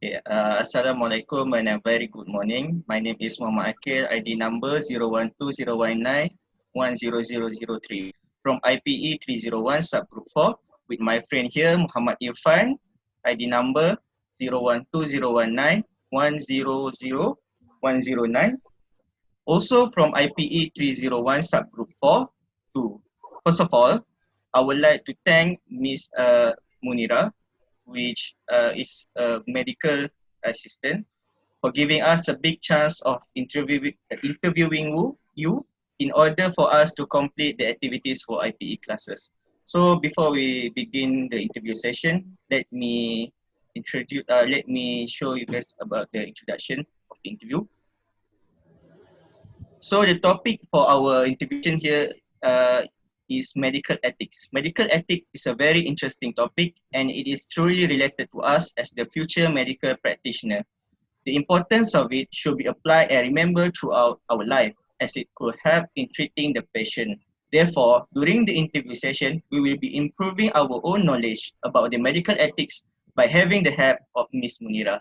Okay, Assalamualaikum and a very good morning. My name is Muhammad Akil, ID number 012019100003 from IPE 301 subgroup 4 with my friend here Muhammad Irfan, ID number 012019100109, also from IPE 301 subgroup 4 2. First of all, I would like to thank Miss Munirah, which is a medical assistant, for giving us a big chance of interviewing you in order for us to complete the activities for IPE classes. So before we begin the interview session, let me show you guys about the introduction of the interview. So the topic for our intervention here is medical ethics. Medical ethics is a very interesting topic, and it is truly related to us as the future medical practitioner. The importance of it should be applied and remembered throughout our life, as it could help in treating the patient. Therefore, during the interview session, we will be improving our own knowledge about the medical ethics by having the help of Miss Munirah.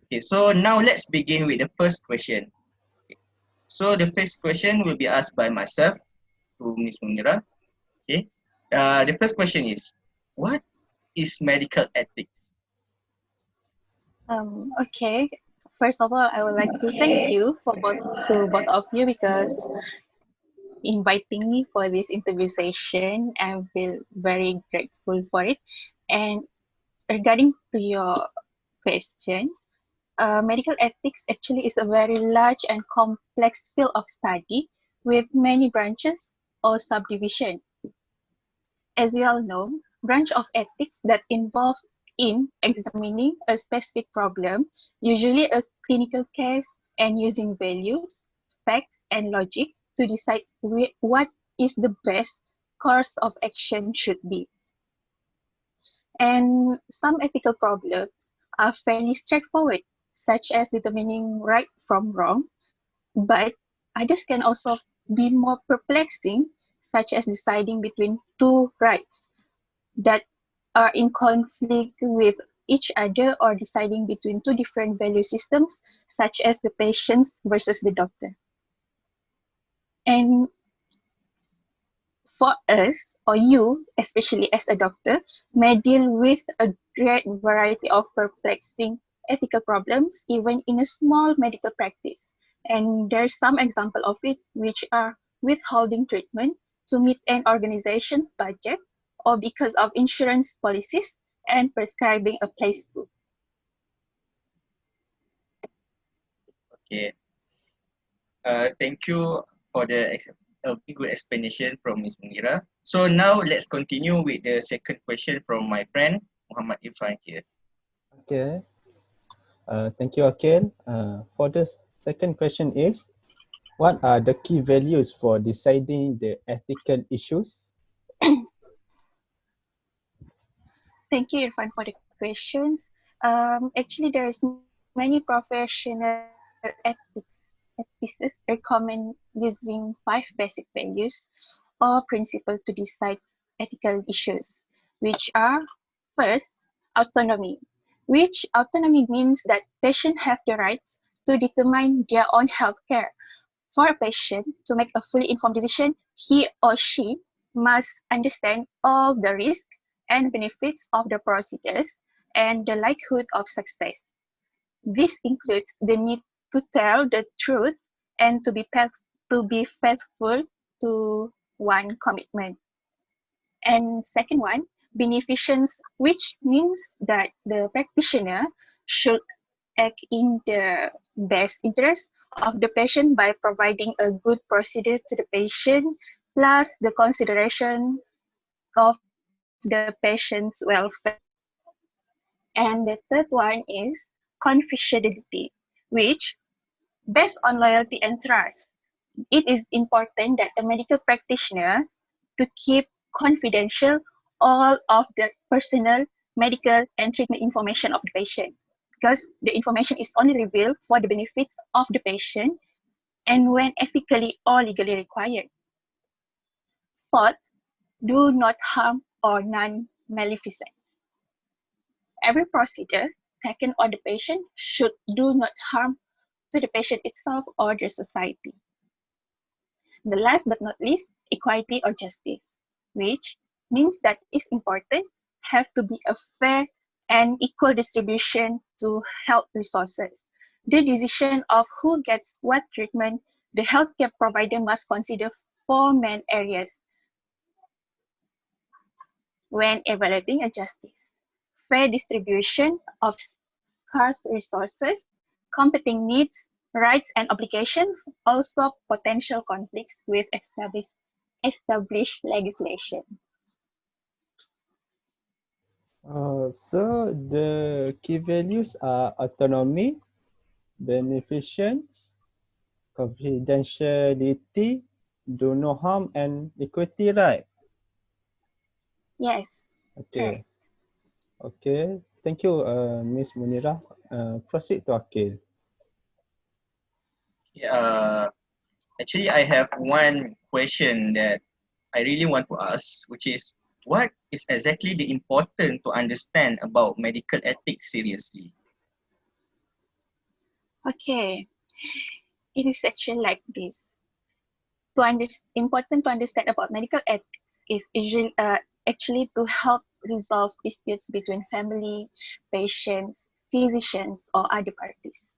Okay, so now let's begin with the first question. So the first question will be asked by myself to Miss Munirah. Okay. The first question is, what is medical ethics? Okay. First of all, I would like to thank you to both of you because inviting me for this interview session. I feel very grateful for it. And regarding to your question, medical ethics actually is a very large and complex field of study with many branches or subdivisions. As you all know, branch of ethics that involve in examining a specific problem, usually a clinical case, and using values, facts, and logic to decide what is the best course of action should be. And some ethical problems are fairly straightforward, such as determining right from wrong, but others can also be more perplexing, such as deciding between two rights that are in conflict with each other, or deciding between two different value systems, such as the patients versus the doctor. And for us, or you, especially as a doctor, may deal with a great variety of perplexing ethical problems, even in a small medical practice. And there's some example of it, which are withholding treatment to meet an organization's budget, or because of insurance policies, and prescribing a placebo. Okay. Thank you for the good explanation from Ms. Munirah. So now let's continue with the second question from my friend Muhammad Irfan here. Okay. Thank you, Akil. For the second question is, what are the key values for deciding the ethical issues? Thank you, Irfan, for the questions. Actually, there's many professional ethicists recommend using 5 basic values or principles to decide ethical issues, which are, first, autonomy, which autonomy means that patients have the rights to determine their own health care. For a patient to make a fully informed decision, he or she must understand all the risks and benefits of the procedures and the likelihood of success. This includes the need to tell the truth and to be faithful to one commitment. And second one, beneficence, which means that the practitioner should act in the best interest of the patient by providing a good procedure to the patient, plus the consideration of the patient's welfare. And the third one is confidentiality, which, based on loyalty and trust, it is important that a medical practitioner to keep confidential all of the personal, medical, and treatment information of the patient, because the information is only revealed for the benefits of the patient and when ethically or legally required. Fourth, do not harm or non-maleficence. Every procedure taken on the patient should do not harm to the patient itself or the society. The last but not least, equity or justice, which means that it's important have to be a fair and equal distribution to health resources. The decision of who gets what treatment, the healthcare provider must consider four main areas when evaluating a justice: fair distribution of scarce resources, competing needs, rights and obligations, also potential conflicts with established legislation. So the key values are autonomy, beneficence, confidentiality, do no harm, and equity, right? Yes, Okay. correct. Okay. Thank you, Miss Munirah. Proceed to Akil. Uh, Actually, I have one question that I really want to ask, which is what is exactly the important to understand about medical ethics seriously? Okay, it is actually like this. Important to understand about medical ethics is actually to help resolve disputes between family, patients, physicians, or other parties.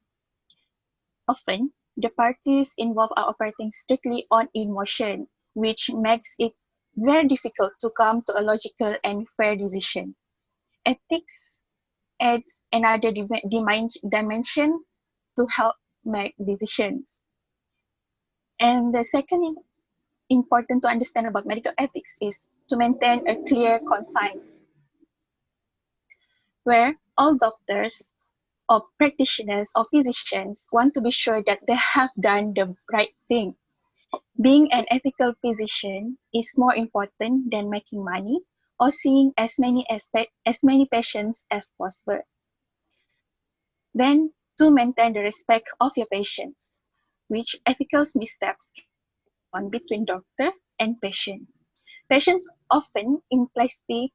Often, the parties involved are operating strictly on emotion, which makes it very difficult to come to a logical and fair decision. Ethics adds another dimension to help make decisions. And the second important to understand about medical ethics is to maintain a clear conscience, where all doctors or practitioners or physicians want to be sure that they have done the right thing. Being an ethical physician is more important than making money or seeing as many patients as possible. Then, to maintain the respect of your patients, which ethical missteps can on between doctor and patient. Patients often implicitly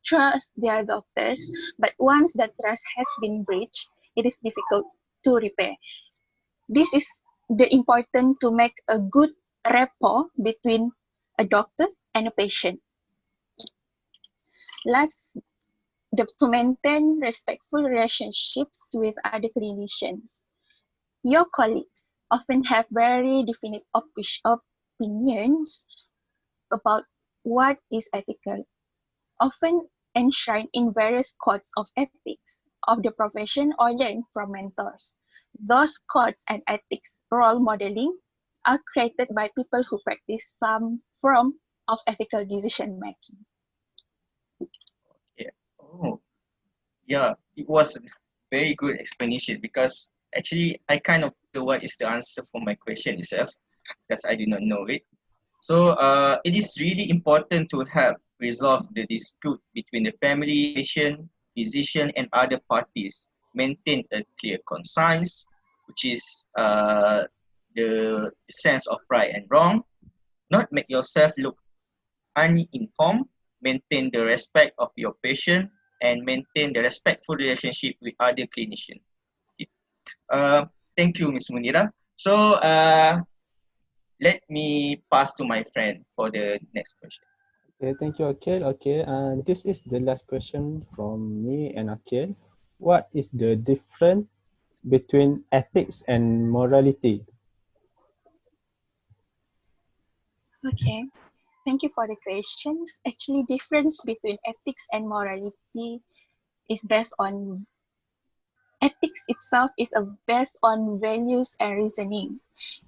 trust their doctors, but once that trust has been breached, it is difficult to repair. This is the important to make a good rapport between a doctor and a patient. Last, to maintain respectful relationships with other clinicians. Your colleagues often have very definite opinions about what is ethical, often enshrined in various codes of ethics of the profession or learned from mentors. Those codes and ethics role modeling are created by people who practice some form of ethical decision making. Yeah. Oh, yeah. It was a very good explanation because actually I kind of know what is the answer for my question itself because I did not know it. So it is really important to help resolve the dispute between the family, patient, physician, and other parties. Maintain a clear conscience, which is the sense of right and wrong. Not make yourself look uninformed. Maintain the respect of your patient and maintain the respectful relationship with other clinicians. Uh, Thank you, Ms. Munirah. So let me pass to my friend for the next question. Okay, thank you, Akil. Okay, this is the last question from me and Akil. What is the difference between ethics and morality? Okay, thank you for the questions. Actually, difference between ethics and morality is based on ethics itself is based on values and reasoning.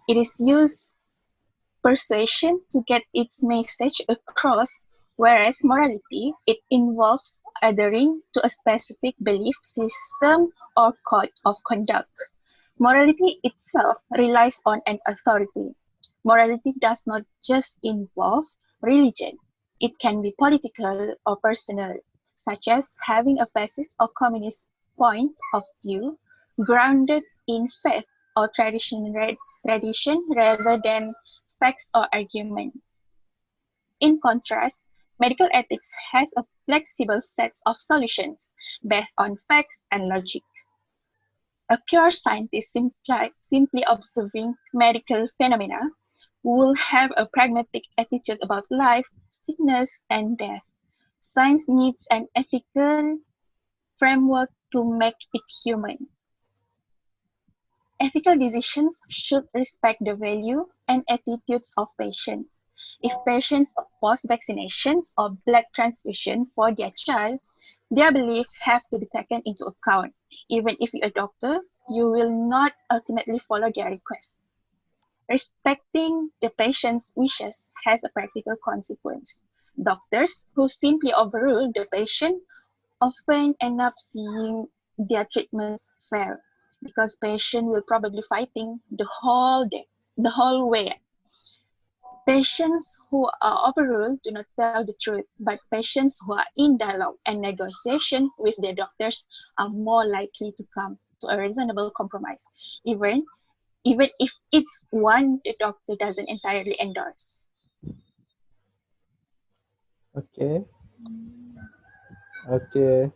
It is used persuasion to get its message across, whereas morality, it involves adhering to a specific belief system or code of conduct. Morality itself relies on an authority. Morality does not just involve religion. It can be political or personal, such as having a fascist or communist point of view grounded in faith or tradition rather than facts or argument. In contrast, medical ethics has a flexible set of solutions. based on facts and logic. A pure scientist simply observing medical phenomena will have a pragmatic attitude about life, sickness, and death. Science needs an ethical framework to make it human. Ethical decisions should respect the value and attitudes of patients. If patients oppose vaccinations or blood transfusion for their child, their beliefs have to be taken into account. Even if you're a doctor, you will not ultimately follow their request. Respecting the patient's wishes has a practical consequence. Doctors who simply overrule the patient often end up seeing their treatments fail because patient will probably fighting the whole day, the whole way. Patients who are overruled do not tell the truth, but patients who are in dialogue and negotiation with their doctors are more likely to come to a reasonable compromise, even if it's one the doctor doesn't entirely endorse. Okay. Okay.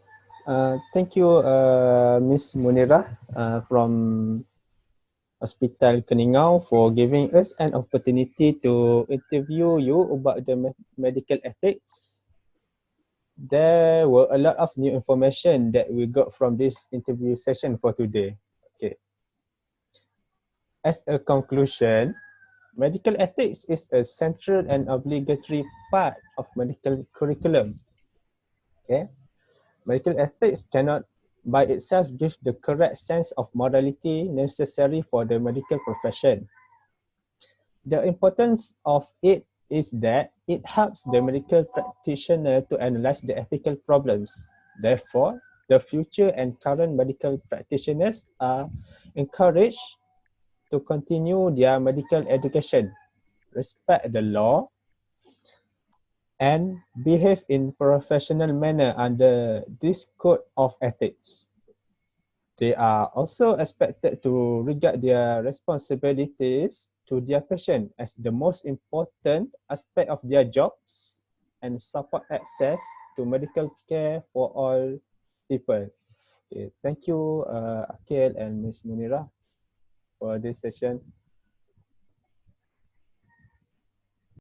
Thank you, Miss Munirah from Hospital Keningau for giving us an opportunity to interview you about the medical ethics. There were a lot of new information that we got from this interview session for today. Okay. As a conclusion, medical ethics is a central and obligatory part of medical curriculum. Okay. Medical ethics cannot by itself give the correct sense of morality necessary for the medical profession. The importance of it is that it helps the medical practitioner to analyze the ethical problems. Therefore, the future and current medical practitioners are encouraged to continue their medical education, respect the law, and behave in professional manner under this code of ethics. They are also expected to regard their responsibilities to their patient as the most important aspect of their jobs and support access to medical care for all people. Okay, thank you, Akil and Miss Munirah, for this session.